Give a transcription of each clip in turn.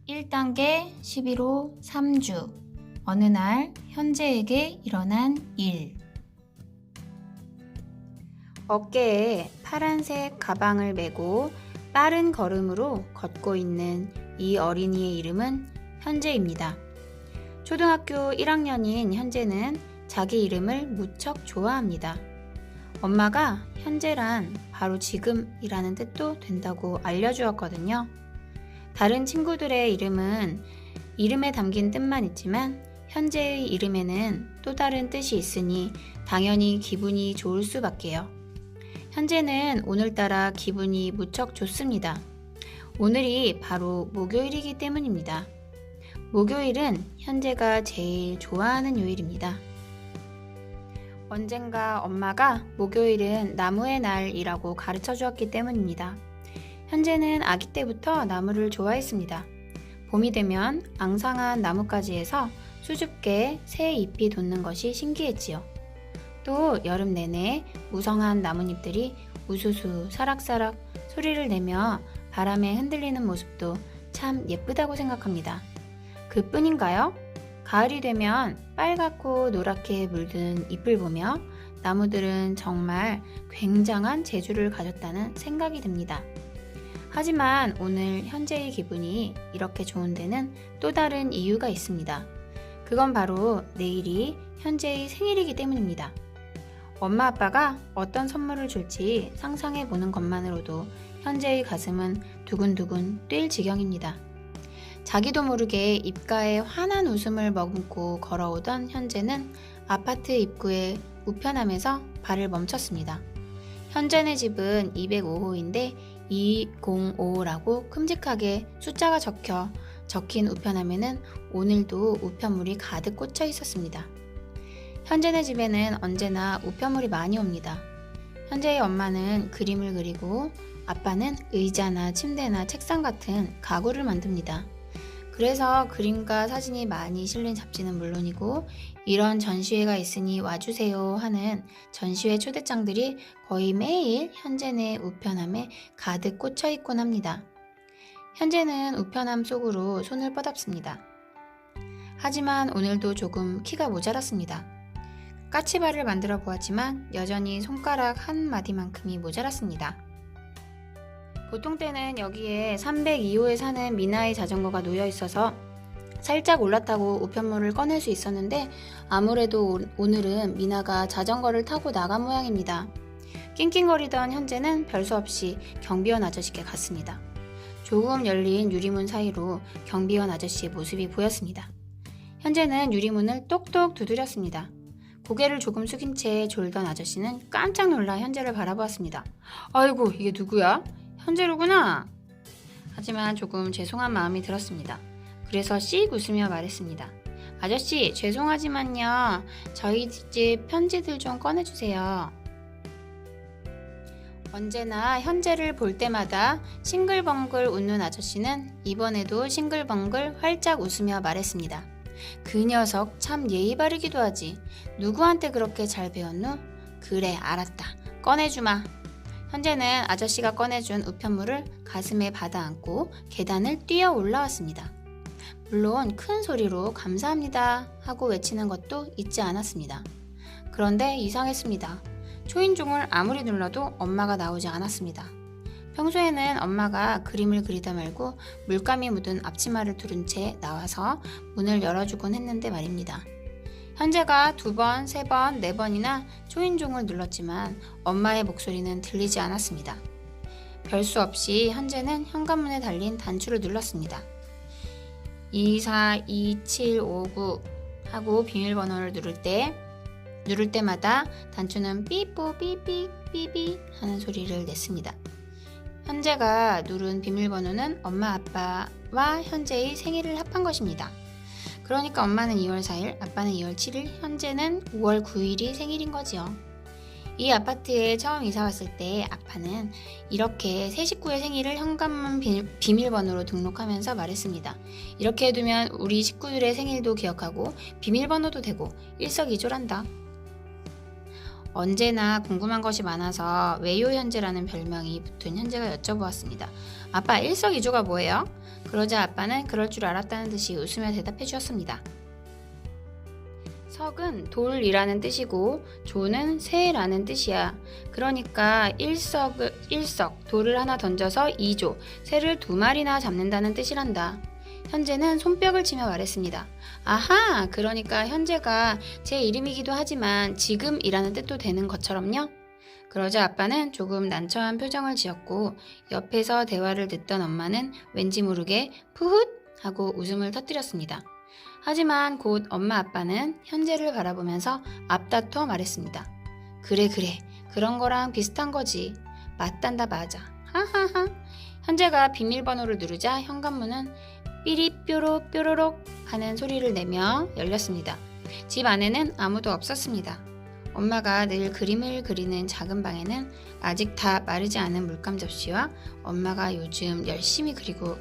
1단계 11호 3주 어느 날 현재에게 일어난 일. 어깨에 파란색 가방을 메고 빠른 걸음으로 걷고 있는 이 어린이의 이름은 현재입니다. 초등학교 1학년인 현재는 자기 이름을 무척 좋아합니다. 엄마가 현재란 바로 지금이라는 뜻도 된다고 알려주었거든요. 다른 친구들의 이름은 이름에 담긴 뜻만 있지만 현재의 이름에는 또 다른 뜻이 있으니 당연히 기분이 좋을 수밖에요. 현재는 오늘따라 기분이 무척 좋습니다. 오늘이 바로 목요일이기 때문입니다. 목요일은 현재가 제일 좋아하는 요일입니다. 언젠가 엄마가 목요일은 나무의 날이라고 가르쳐 주었기 때문입니다. 현재는 아기 때부터 나무를 좋아했습니다. 봄이 되면 앙상한 나뭇가지에서 수줍게 새 잎이 돋는 것이 신기했지요. 또 여름 내내 무성한 나뭇잎들이 우수수 사락사락 소리를 내며 바람에 흔들리는 모습도 참 예쁘다고 생각합니다. 그뿐인가요? 가을이 되면 빨갛고 노랗게 물든 잎을 보며 나무들은 정말 굉장한 재주를 가졌다는 생각이 듭니다. 하지만 오늘 현재의 기분이 이렇게 좋은 데는 또 다른 이유가 있습니다. 그건 바로 내일이 현재의 생일이기 때문입니다. 엄마 아빠가 어떤 선물을 줄지 상상해 보는 것만으로도 현재의 가슴은 두근두근 뛸 지경입니다. 자기도 모르게 입가에 환한 웃음을 머금고 걸어오던 현재는 아파트 입구에 우편함에서 발을 멈췄습니다. 현재네 집은 205호인데 205라고 큼직하게 숫자가 적힌 우편함에는 오늘도 우편물이 가득 꽂혀 있었습니다. 현재네 집에는 언제나 우편물이 많이 옵니다. 현재의 엄마는 그림을 그리고 아빠는 의자나 침대나 책상 같은 가구를 만듭니다. 그래서 그림과 사진이 많이 실린 잡지는 물론이고 이런 전시회가 있으니 와주세요 하는 전시회 초대장들이 거의 매일 현재네 우편함에 가득 꽂혀 있곤 합니다. 현재는 우편함 속으로 손을 뻗었습니다. 하지만 오늘도 조금 키가 모자랐습니다. 까치발을 만들어 보았지만 여전히 손가락 한 마디만큼이 모자랐습니다. 보통 때는 여기에 302호에 사는 미나의 자전거가 놓여 있어서 살짝 올라타고 우편물을 꺼낼 수 있었는데 아무래도 오늘은 미나가 자전거를 타고 나간 모양입니다. 낑낑거리던 현재는 별수 없이 경비원 아저씨께 갔습니다. 조금 열린 유리문 사이로 경비원 아저씨의 모습이 보였습니다. 현재는 유리문을 똑똑 두드렸습니다. 고개를 조금 숙인 채 졸던 아저씨는 깜짝 놀라 현재를 바라보았습니다. 아이고, 이게 누구야? 현재로구나. 하지만 조금 죄송한 마음이 들었습니다. 그래서 씩 웃으며 말했습니다. 아저씨, 죄송하지만요. 저희 집 편지들 좀 꺼내주세요. 언제나 현재를 볼 때마다 싱글벙글 웃는 아저씨는 이번에도 싱글벙글 활짝 웃으며 말했습니다. 그 녀석 참 예의 바르기도 하지. 누구한테 그렇게 잘 배웠누? 그래, 알았다. 꺼내주마. 현재는 아저씨가 꺼내준 우편물을 가슴에 받아 안고 계단을 뛰어 올라왔습니다. 물론 큰 소리로 감사합니다 하고 외치는 것도 잊지 않았습니다. 그런데 이상했습니다. 초인종을 아무리 눌러도 엄마가 나오지 않았습니다. 평소에는 엄마가 그림을 그리다 말고 물감이 묻은 앞치마를 두른 채 나와서 문을 열어주곤 했는데 말입니다. 현재가 2번, 3번, 4번이나 초인종을 눌렀지만 엄마의 목소리는 들리지 않았습니다. 별수 없이 현재는 현관문에 달린 단추를 눌렀습니다. 242759 하고 비밀번호를 누를 때마다 단추는 삐뽀 삐삐 삐삐 하는 소리를 냈습니다. 현재가 누른 비밀번호는 엄마 아빠와 현재의 생일을 합한 것입니다. 그러니까 엄마는 2월 4일, 아빠는 2월 7일, 현재는 5월 9일이 생일인 거지요. 이 아파트에 처음 이사 왔을 때 아빠는 이렇게 새 식구의 생일을 현관문 비밀번호로 등록하면서 말했습니다. 이렇게 해두면 우리 식구들의 생일도 기억하고 비밀번호도 되고 일석이조란다. 언제나 궁금한 것이 많아서 왜요 현재라는 별명이 붙은 현재가 여쭤보았습니다. 아빠, 일석이조가 뭐예요? 그러자 아빠는 그럴 줄 알았다는 듯이 웃으며 대답해 주었습니다. 석은 돌이라는 뜻이고 조는 새라는 뜻이야. 그러니까 일석, 돌을 하나 던져서 2조, 새를 2마리나 잡는다는 뜻이란다. 현재는 손뼉을 치며 말했습니다. 아하, 그러니까 현재가 제 이름이기도 하지만 지금이라는 뜻도 되는 것처럼요. 그러자 아빠는 조금 난처한 표정을 지었고 옆에서 대화를 듣던 엄마는 왠지 모르게 푸훗 하고 웃음을 터뜨렸습니다. 하지만 곧 엄마 아빠는 현재를 바라보면서 앞다퉈 말했습니다. 그래, 그런 거랑 비슷한 거지. 맞단다, 맞아. 하하하. 현재가 비밀번호를 누르자 현관문은 삐리뾰로 뾰로록 하는 소리를 내며 열렸습니다. 집 안에는 아무도 없었습니다. 엄마가 늘 그림을 그리는 작은 방에는 아직 다 마르지 않은 물감 접시와 엄마가 요즘 열심히 그리고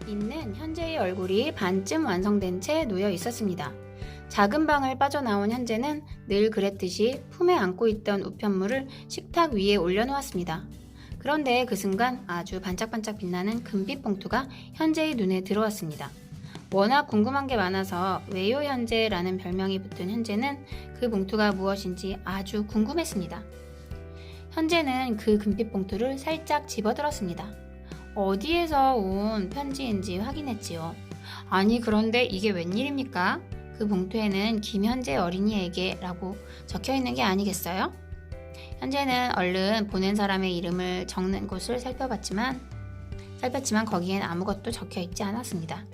있는 현재의 얼굴이 반쯤 완성된 채 놓여 있었습니다. 작은 방을 빠져나온 현재는 늘 그랬듯이 품에 안고 있던 우편물을 식탁 위에 올려놓았습니다. 그런데 그 순간 아주 반짝반짝 빛나는 금빛 봉투가 현재의 눈에 들어왔습니다. 워낙 궁금한 게 많아서 왜요 현재라는 별명이 붙은 현재는 그 봉투가 무엇인지 아주 궁금했습니다. 현재는 그 금빛 봉투를 살짝 집어들었습니다. 어디에서 온 편지인지 확인했지요. 아니, 그런데 이게 웬일입니까? 그 봉투에는 김현재 어린이에게 라고 적혀 있는 게 아니겠어요? 현재는 얼른 보낸 사람의 이름을 적는 곳을 살폈지만 거기엔 아무것도 적혀 있지 않았습니다.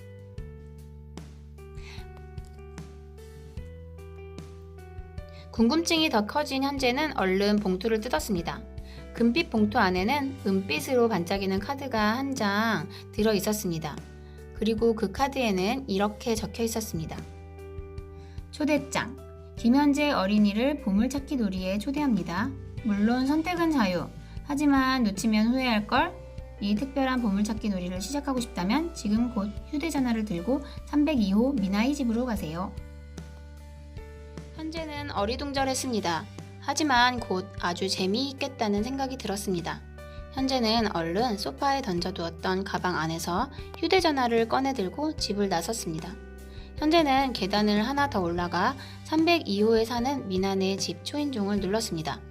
궁금증이 더 커진 현재는 얼른 봉투를 뜯었습니다. 금빛 봉투 안에는 은빛으로 반짝이는 카드가 한 장 들어 있었습니다. 그리고 그 카드에는 이렇게 적혀 있었습니다. 초대장. 김현재 어린이를 보물찾기 놀이에 초대합니다. 물론 선택은 자유. 하지만 놓치면 후회할걸? 이 특별한 보물찾기 놀이를 시작하고 싶다면 지금 곧 휴대전화를 들고 302호 미나이 집으로 가세요. 현재는 어리둥절했습니다. 하지만 곧 아주 재미있겠다는 생각이 들었습니다. 현재는 얼른 소파에 던져두었던 가방 안에서 휴대전화를 꺼내 들고 집을 나섰습니다. 현재는 계단을 하나 더 올라가 302호에 사는 미나네 집 초인종을 눌렀습니다.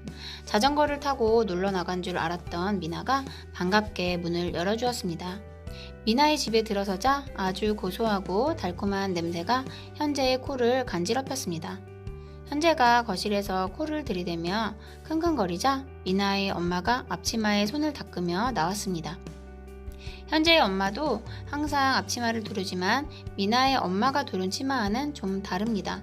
자전거를 타고 놀러 나간 줄 알았던 미나가 반갑게 문을 열어주었습니다. 미나의 집에 들어서자 아주 고소하고 달콤한 냄새가 현재의 코를 간지럽혔습니다. 현재가 거실에서 코를 들이대며 킁킁거리자 미나의 엄마가 앞치마에 손을 닦으며 나왔습니다. 현재의 엄마도 항상 앞치마를 두르지만 미나의 엄마가 두른 치마와는 좀 다릅니다.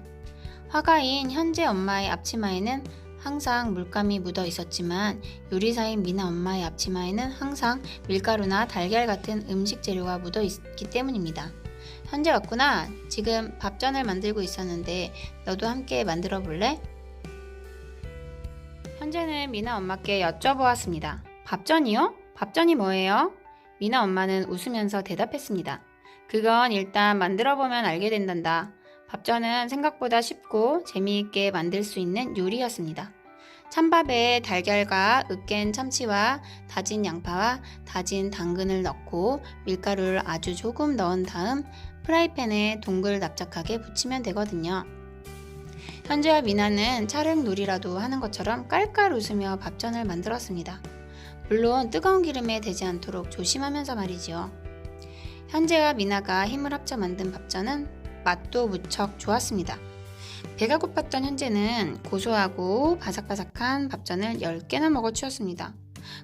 화가인 현재 엄마의 앞치마에는 항상 물감이 묻어 있었지만 요리사인 미나 엄마의 앞치마에는 항상 밀가루나 달걀 같은 음식 재료가 묻어 있기 때문입니다. 현재 왔구나. 지금 밥전을 만들고 있었는데 너도 함께 만들어 볼래? 현재는 미나 엄마께 여쭤보았습니다. 밥전이요? 밥전이 뭐예요? 미나 엄마는 웃으면서 대답했습니다. 그건 일단 만들어 보면 알게 된단다. 밥전은 생각보다 쉽고 재미있게 만들 수 있는 요리였습니다. 찬밥에 달걀과 으깬 참치와 다진 양파와 다진 당근을 넣고 밀가루를 아주 조금 넣은 다음 프라이팬에 동글 납작하게 부치면 되거든요. 현재와 미나는 촬영놀이라도 하는 것처럼 깔깔 웃으며 밥전을 만들었습니다. 물론 뜨거운 기름에 대지 않도록 조심하면서 말이지요. 현재와 미나가 힘을 합쳐 만든 밥전은 맛도 무척 좋았습니다. 배가 고팠던 현재는 고소하고 바삭바삭한 밥전을 10개나 먹어 치웠습니다.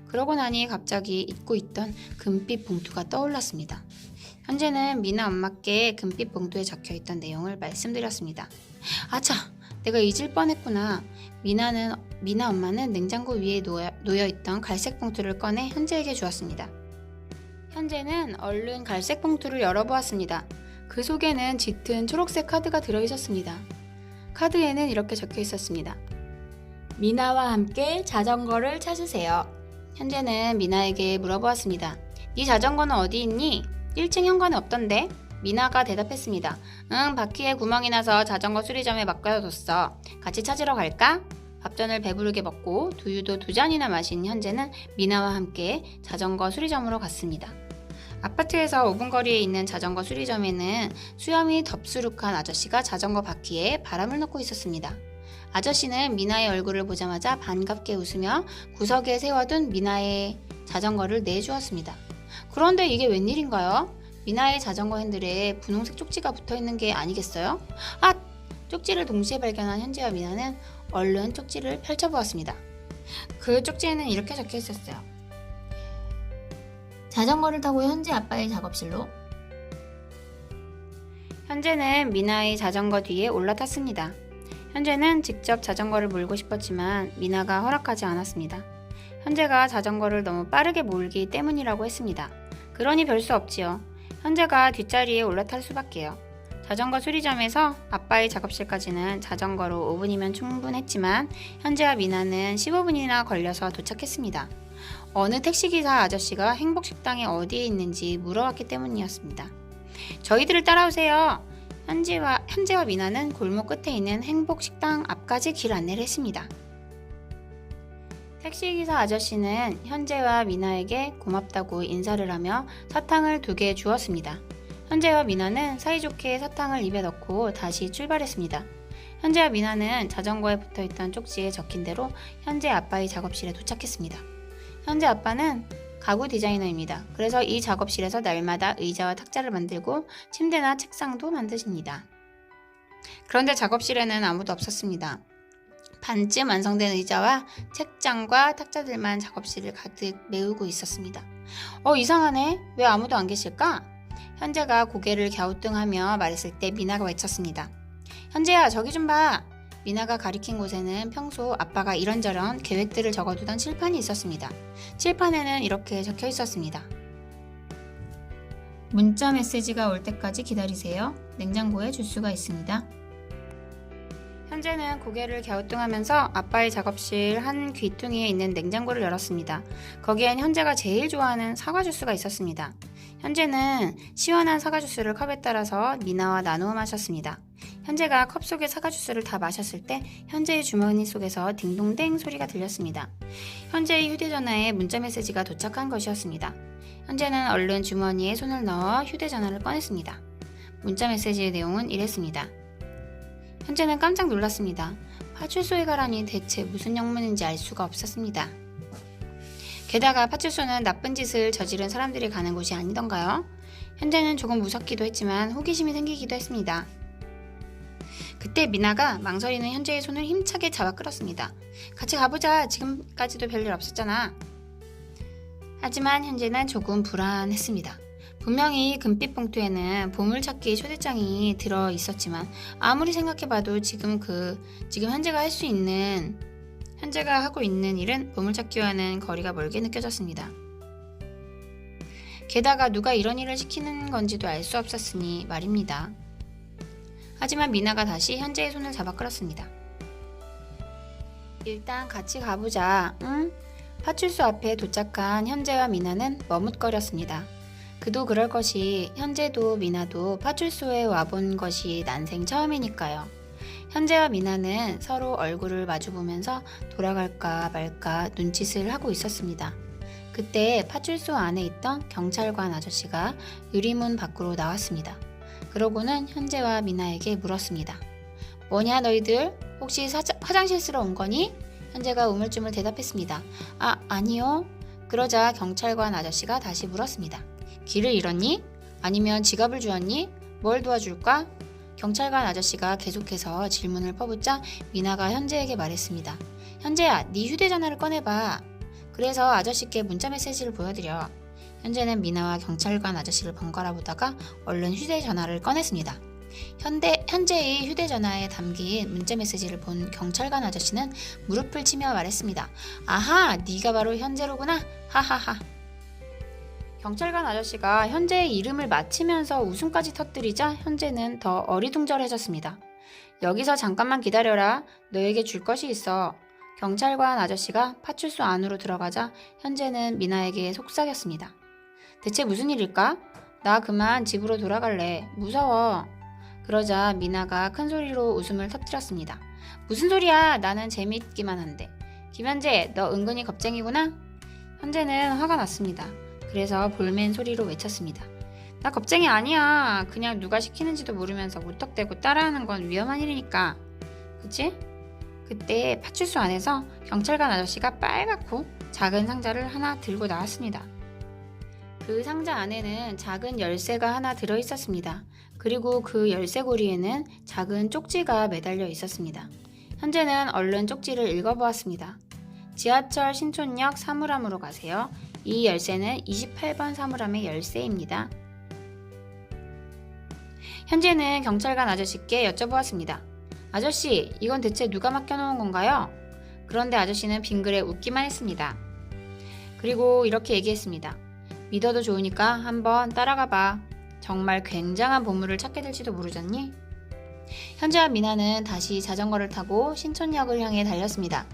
그러고 나니 갑자기 잊고 있던 금빛 봉투가 떠올랐습니다. 현재는 미나 엄마께 금빛 봉투에 적혀있던 내용을 말씀드렸습니다. 아차! 내가 잊을 뻔했구나. 미나 엄마는 냉장고 위에 놓여있던 갈색 봉투를 꺼내 현재에게 주었습니다. 현재는 얼른 갈색 봉투를 열어보았습니다. 그 속에는 짙은 초록색 카드가 들어있었습니다. 카드에는 이렇게 적혀 있었습니다. 미나와 함께 자전거를 찾으세요. 현재는 미나에게 물어보았습니다. 네 자전거는 어디 있니? 1층 현관에 없던데? 미나가 대답했습니다. 응, 바퀴에 구멍이 나서 자전거 수리점에 맡겨뒀어. 같이 찾으러 갈까? 밥전을 배부르게 먹고 두유도 2잔이나 마신 현재는 미나와 함께 자전거 수리점으로 갔습니다. 아파트에서 5분 거리에 있는 자전거 수리점에는 수염이 덥수룩한 아저씨가 자전거 바퀴에 바람을 넣고 있었습니다. 아저씨는 미나의 얼굴을 보자마자 반갑게 웃으며 구석에 세워둔 미나의 자전거를 내주었습니다. 그런데 이게 웬일인가요? 미나의 자전거 핸들에 분홍색 쪽지가 붙어있는 게 아니겠어요? 아! 쪽지를 동시에 발견한 현재와 미나는 얼른 쪽지를 펼쳐보았습니다. 그 쪽지에는 이렇게 적혀 있었어요. 자전거를 타고 현재 아빠의 작업실로. 현재는 미나의 자전거 뒤에 올라탔습니다. 현재는 직접 자전거를 몰고 싶었지만 미나가 허락하지 않았습니다. 현재가 자전거를 너무 빠르게 몰기 때문이라고 했습니다. 그러니 별 수 없지요. 현재가 뒷자리에 올라탈 수밖에요. 자전거 수리점에서 아빠의 작업실까지는 자전거로 5분이면 충분했지만 현재와 미나는 15분이나 걸려서 도착했습니다. 어느 택시기사 아저씨가 행복식당이 어디에 있는지 물어봤기 때문이었습니다. 저희들을 따라오세요. 현재와 미나는 골목 끝에 있는 행복식당 앞까지 길 안내를 했습니다. 택시기사 아저씨는 현재와 미나에게 고맙다고 인사를 하며 사탕을 2개 주었습니다. 현재와 미나는 사이좋게 사탕을 입에 넣고 다시 출발했습니다. 현재와 미나는 자전거에 붙어있던 쪽지에 적힌 대로 현재 아빠의 작업실에 도착했습니다. 현재 아빠는 가구 디자이너입니다. 그래서 이 작업실에서 날마다 의자와 탁자를 만들고 침대나 책상도 만드십니다. 그런데 작업실에는 아무도 없었습니다. 반쯤 완성된 의자와 책장과 탁자들만 작업실을 가득 메우고 있었습니다. 이상하네. 왜 아무도 안 계실까? 현재가 고개를 갸우뚱하며 말했을 때 미나가 외쳤습니다. 현재야, 저기 좀 봐. 미나가 가리킨 곳에는 평소 아빠가 이런저런 계획들을 적어두던 칠판이 있었습니다. 칠판에는 이렇게 적혀 있었습니다. 문자 메시지가 올 때까지 기다리세요. 냉장고에 주스가 있습니다. 현재는 고개를 갸우뚱하면서 아빠의 작업실 한 귀퉁이에 있는 냉장고를 열었습니다. 거기엔 현재가 제일 좋아하는 사과 주스가 있었습니다. 현재는 시원한 사과 주스를 컵에 따라서 미나와 나누어 마셨습니다. 현재가 컵 속의 사과 주스를 다 마셨을 때 현재의 주머니 속에서 딩동댕 소리가 들렸습니다. 현재의 휴대전화에 문자 메시지가 도착한 것이었습니다. 현재는 얼른 주머니에 손을 넣어 휴대전화를 꺼냈습니다. 문자 메시지의 내용은 이랬습니다. 현재는 깜짝 놀랐습니다. 파출소에 가라니 대체 무슨 영문인지 알 수가 없었습니다. 게다가 파출소는 나쁜 짓을 저지른 사람들이 가는 곳이 아니던가요? 현재는 조금 무섭기도 했지만 호기심이 생기기도 했습니다. 그때 미나가 망설이는 현재의 손을 힘차게 잡아 끌었습니다. 같이 가보자. 지금까지도 별일 없었잖아. 하지만 현재는 조금 불안했습니다. 분명히 금빛 봉투에는 보물찾기 초대장이 들어 있었지만 아무리 생각해봐도 지금 현재가 하고 있는 일은 보물찾기와는 거리가 멀게 느껴졌습니다. 게다가 누가 이런 일을 시키는 건지도 알 수 없었으니 말입니다. 하지만 미나가 다시 현재의 손을 잡아 끌었습니다. 일단 같이 가보자, 응? 파출소 앞에 도착한 현재와 미나는 머뭇거렸습니다. 그도 그럴 것이 현재도 미나도 파출소에 와본 것이 난생 처음이니까요. 현재와 미나는 서로 얼굴을 마주보면서 돌아갈까 말까 눈짓을 하고 있었습니다. 그때 파출소 안에 있던 경찰관 아저씨가 유리문 밖으로 나왔습니다. 그러고는 현재와 미나에게 물었습니다. 뭐냐 너희들? 혹시 화장실 쓰러 온 거니? 현재가 우물쭈물 대답했습니다. 아니요. 그러자 경찰관 아저씨가 다시 물었습니다. 길을 잃었니? 아니면 지갑을 주었니? 뭘 도와줄까? 경찰관 아저씨가 계속해서 질문을 퍼붓자 미나가 현재에게 말했습니다. 현재야, 네 휴대전화를 꺼내봐. 그래서 아저씨께 문자 메시지를 보여드려. 현재는 미나와 경찰관 아저씨를 번갈아 보다가 얼른 휴대전화를 꺼냈습니다. 현재의 휴대전화에 담긴 문자 메시지를 본 경찰관 아저씨는 무릎을 치며 말했습니다. 아하, 네가 바로 현재로구나. 하하하. 경찰관 아저씨가 현재의 이름을 맞히면서 웃음까지 터뜨리자 현재는 더 어리둥절해졌습니다. 여기서 잠깐만 기다려라. 너에게 줄 것이 있어. 경찰관 아저씨가 파출소 안으로 들어가자 현재는 미나에게 속삭였습니다. 대체 무슨 일일까? 나 그만 집으로 돌아갈래. 무서워. 그러자 미나가 큰 소리로 웃음을 터뜨렸습니다. 무슨 소리야? 나는 재미있기만 한데. 김현재, 너 은근히 겁쟁이구나? 현재는 화가 났습니다. 그래서 볼멘 소리로 외쳤습니다. 나 겁쟁이 아니야. 그냥 누가 시키는지도 모르면서 무턱대고 따라하는 건 위험한 일이니까. 그치? 그때 파출소 안에서 경찰관 아저씨가 빨갛고 작은 상자를 하나 들고 나왔습니다. 그 상자 안에는 작은 열쇠가 하나 들어 있었습니다. 그리고 그 열쇠 고리에는 작은 쪽지가 매달려 있었습니다. 현재는 얼른 쪽지를 읽어보았습니다. 지하철 신촌역 사물함으로 가세요. 이 열쇠는 28번 사물함의 열쇠입니다. 현재는 경찰관 아저씨께 여쭤보았습니다. 아저씨, 이건 대체 누가 맡겨놓은 건가요? 그런데 아저씨는 빙그레 웃기만 했습니다. 그리고 이렇게 얘기했습니다. 믿어도 좋으니까 한번 따라가 봐. 정말 굉장한 보물을 찾게 될지도 모르잖니? 현재와 미나는 다시 자전거를 타고 신촌역을 향해 달렸습니다.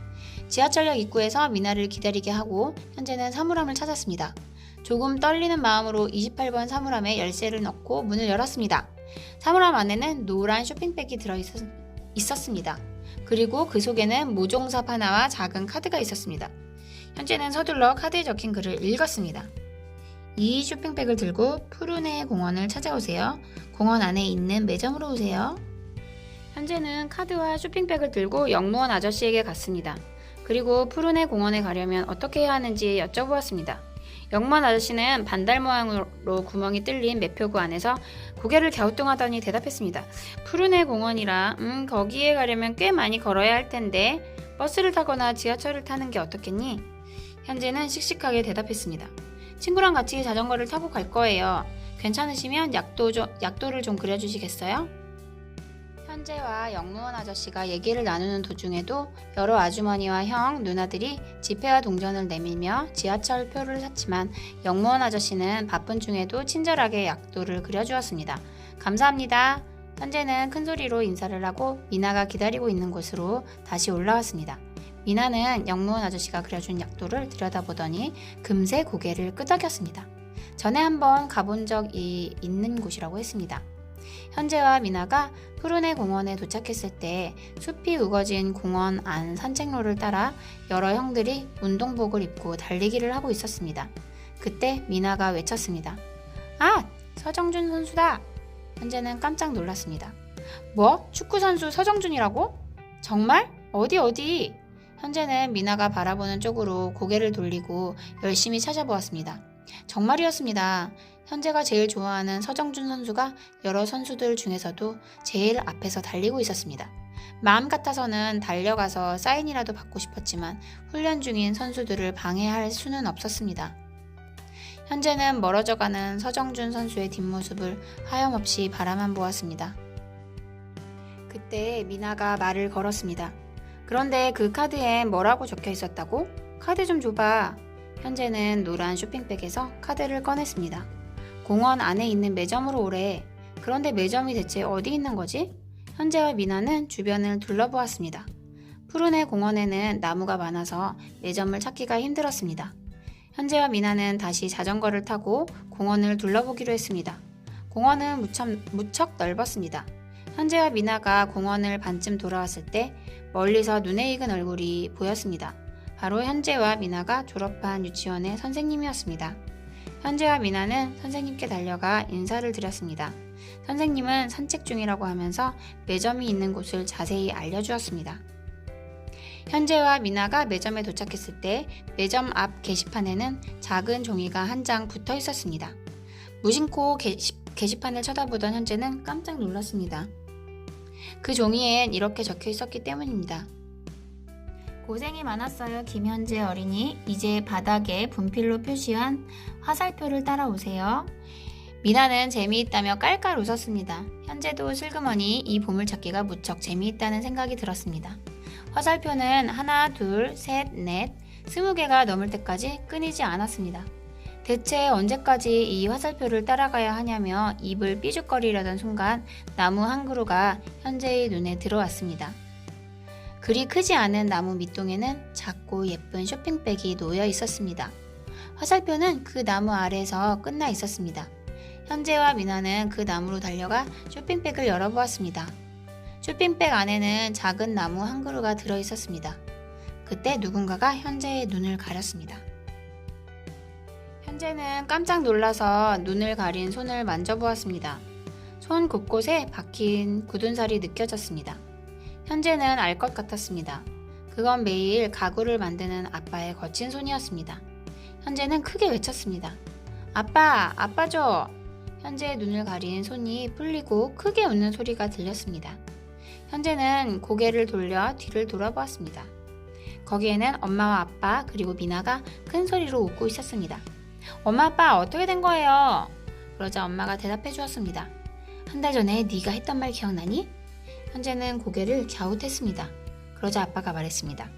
지하철역 입구에서 미나를 기다리게 하고 현재는 사물함을 찾았습니다. 조금 떨리는 마음으로 28번 사물함에 열쇠를 넣고 문을 열었습니다. 사물함 안에는 노란 쇼핑백이 있었습니다. 그리고 그 속에는 모종삽 하나와 작은 카드가 있었습니다. 현재는 서둘러 카드에 적힌 글을 읽었습니다. 이 쇼핑백을 들고 푸르네 공원을 찾아오세요. 공원 안에 있는 매점으로 오세요. 현재는 카드와 쇼핑백을 들고 역무원 아저씨에게 갔습니다. 그리고 푸르네 공원에 가려면 어떻게 해야 하는지 여쭤보았습니다. 역무원 아저씨는 반달 모양으로 구멍이 뚫린 매표구 안에서 고개를 갸우뚱하더니 대답했습니다. 푸르네 공원이라 거기에 가려면 꽤 많이 걸어야 할 텐데 버스를 타거나 지하철을 타는 게 어떻겠니? 현재는 씩씩하게 대답했습니다. 친구랑 같이 자전거를 타고 갈 거예요. 괜찮으시면 약도를 좀 그려주시겠어요? 현재와 역무원 아저씨가 얘기를 나누는 도중에도 여러 아주머니와 형, 누나들이 지폐와 동전을 내밀며 지하철표를 샀지만 역무원 아저씨는 바쁜 중에도 친절하게 약도를 그려주었습니다. 감사합니다. 현재는 큰 소리로 인사를 하고 미나가 기다리고 있는 곳으로 다시 올라왔습니다. 미나는 역무원 아저씨가 그려준 약도를 들여다보더니 금세 고개를 끄덕였습니다. 전에 한번 가본 적이 있는 곳이라고 했습니다. 현재와 미나가 푸르네 공원에 도착했을 때 숲이 우거진 공원 안 산책로를 따라 여러 형들이 운동복을 입고 달리기를 하고 있었습니다. 그때 미나가 외쳤습니다. 아! 서정준 선수다! 현재는 깜짝 놀랐습니다. 뭐? 축구 선수 서정준이라고? 정말? 어디? 현재는 미나가 바라보는 쪽으로 고개를 돌리고 열심히 찾아보았습니다. 정말이었습니다. 현재가 제일 좋아하는 서정준 선수가 여러 선수들 중에서도 제일 앞에서 달리고 있었습니다. 마음 같아서는 달려가서 사인이라도 받고 싶었지만 훈련 중인 선수들을 방해할 수는 없었습니다. 현재는 멀어져가는 서정준 선수의 뒷모습을 하염없이 바라만 보았습니다. 그때 미나가 말을 걸었습니다. 그런데 그 카드엔 뭐라고 적혀 있었다고? 카드 좀 줘봐. 현재는 노란 쇼핑백에서 카드를 꺼냈습니다. 공원 안에 있는 매점으로 오래. 그런데 매점이 대체 어디 있는 거지? 현재와 미나는 주변을 둘러보았습니다. 푸르네 공원에는 나무가 많아서 매점을 찾기가 힘들었습니다. 현재와 미나는 다시 자전거를 타고 공원을 둘러보기로 했습니다. 공원은 무척 넓었습니다. 현재와 미나가 공원을 반쯤 돌아왔을 때 멀리서 눈에 익은 얼굴이 보였습니다. 바로 현재와 미나가 졸업한 유치원의 선생님이었습니다. 현재와 미나는 선생님께 달려가 인사를 드렸습니다. 선생님은 산책 중이라고 하면서 매점이 있는 곳을 자세히 알려주었습니다. 현재와 미나가 매점에 도착했을 때 매점 앞 게시판에는 작은 종이가 한 장 붙어 있었습니다. 무심코 게시판을 쳐다보던 현재는 깜짝 놀랐습니다. 그 종이엔 이렇게 적혀 있었기 때문입니다. 고생이 많았어요, 김현재 어린이. 이제 바닥에 분필로 표시한 화살표를 따라오세요. 미나는 재미있다며 깔깔 웃었습니다. 현재도 슬그머니 이 보물찾기가 무척 재미있다는 생각이 들었습니다. 화살표는 하나, 둘, 셋, 넷, 20개가 넘을 때까지 끊이지 않았습니다. 대체 언제까지 이 화살표를 따라가야 하냐며 입을 삐죽거리려던 순간 나무 한 그루가 현재의 눈에 들어왔습니다. 그리 크지 않은 나무 밑동에는 작고 예쁜 쇼핑백이 놓여 있었습니다. 화살표는 그 나무 아래에서 끝나 있었습니다. 현재와 미나는 그 나무로 달려가 쇼핑백을 열어보았습니다. 쇼핑백 안에는 작은 나무 한 그루가 들어 있었습니다. 그때 누군가가 현재의 눈을 가렸습니다. 현재는 깜짝 놀라서 눈을 가린 손을 만져보았습니다. 손 곳곳에 박힌 굳은 살이 느껴졌습니다. 현재는 알 것 같았습니다. 그건 매일 가구를 만드는 아빠의 거친 손이었습니다. 현재는 크게 외쳤습니다. 아빠, 아빠 줘! 현재의 눈을 가린 손이 풀리고 크게 웃는 소리가 들렸습니다. 현재는 고개를 돌려 뒤를 돌아보았습니다. 거기에는 엄마와 아빠 그리고 미나가 큰 소리로 웃고 있었습니다. 엄마 아빠 어떻게 된 거예요? 그러자 엄마가 대답해 주었습니다. 한 달 전에 네가 했던 말 기억나니? 현재는 고개를 갸웃했습니다. 그러자 아빠가 말했습니다.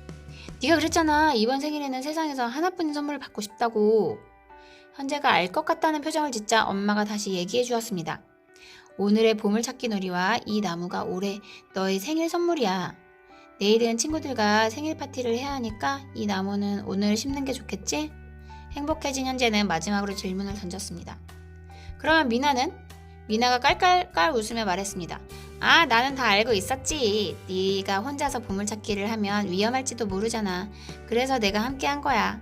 네가 그랬잖아. 이번 생일에는 세상에서 하나뿐인 선물을 받고 싶다고. 현재가 알 것 같다는 표정을 짓자 엄마가 다시 얘기해 주었습니다. 오늘의 보물찾기 놀이와 이 나무가 올해 너의 생일 선물이야. 내일은 친구들과 생일 파티를 해야 하니까 이 나무는 오늘 심는 게 좋겠지? 행복해진 현재는 마지막으로 질문을 던졌습니다. 그러면 미나는? 미나가 깔깔깔 웃으며 말했습니다. 아, 나는 다 알고 있었지. 네가 혼자서 보물찾기를 하면 위험할지도 모르잖아. 그래서 내가 함께 한 거야.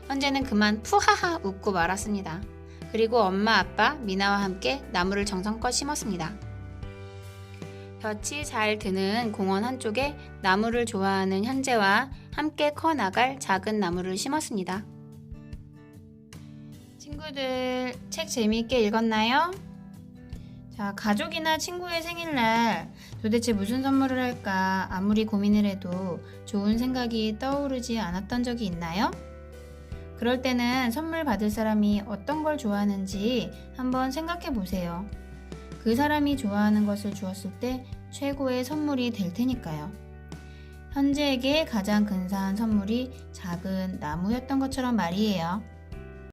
현재는 그만 푸하하 웃고 말았습니다. 그리고 엄마, 아빠, 미나와 함께 나무를 정성껏 심었습니다. 볕이 잘 드는 공원 한쪽에 나무를 좋아하는 현재와 함께 커나갈 작은 나무를 심었습니다. 친구들, 책 재미있게 읽었나요? 자, 가족이나 친구의 생일날 도대체 무슨 선물을 할까 아무리 고민을 해도 좋은 생각이 떠오르지 않았던 적이 있나요? 그럴 때는 선물 받을 사람이 어떤 걸 좋아하는지 한번 생각해 보세요. 그 사람이 좋아하는 것을 주었을 때 최고의 선물이 될 테니까요. 현재에게 가장 근사한 선물이 작은 나무였던 것처럼 말이에요.